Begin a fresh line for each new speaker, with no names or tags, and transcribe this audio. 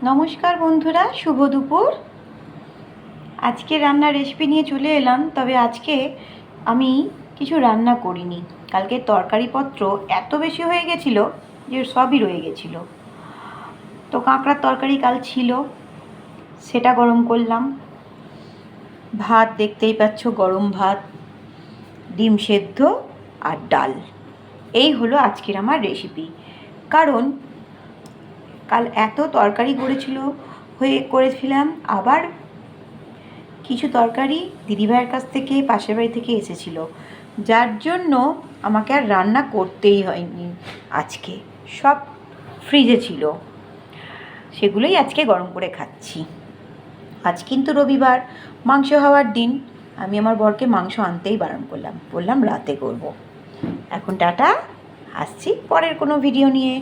নমস্কার বন্ধুরা, শুভ দুপুর। আজকে রান্নার রেসিপি নিয়ে চলে এলাম। তবে আজকে আমি কিছু রান্না করিনি। কালকে তরকারিপত্র এত বেশি হয়ে গেছিলো যে সবই রয়ে গেছিলো। তো কাঁকড়ার তরকারি কাল ছিল, সেটা গরম করলাম। ভাত দেখতেই পাচ্ছ, গরম ভাত, ডিম সেদ্ধ আর ডাল। এই হলো আজকের আমার রেসিপি। কারণ কাল এত তরকারি করেছিলাম, আবার কিছু তরকারি দিদিভাইয়ের কাছ থেকে, পাশের বাড়ি থেকে এসেছিলো, যার জন্য আমাকে আর রান্না করতেই হয়নি। আজকে সব ফ্রিজে ছিল, সেগুলোই আজকে গরম করে খাচ্ছি। আজ কিন্তু রবিবার, মাংস হওয়ার দিন। আমি আমার বরকে মাংস আনতেই বারণ করলাম, বললাম রাতে করব। এখন টাটা, আসছি পরের কোনো ভিডিও নিয়ে।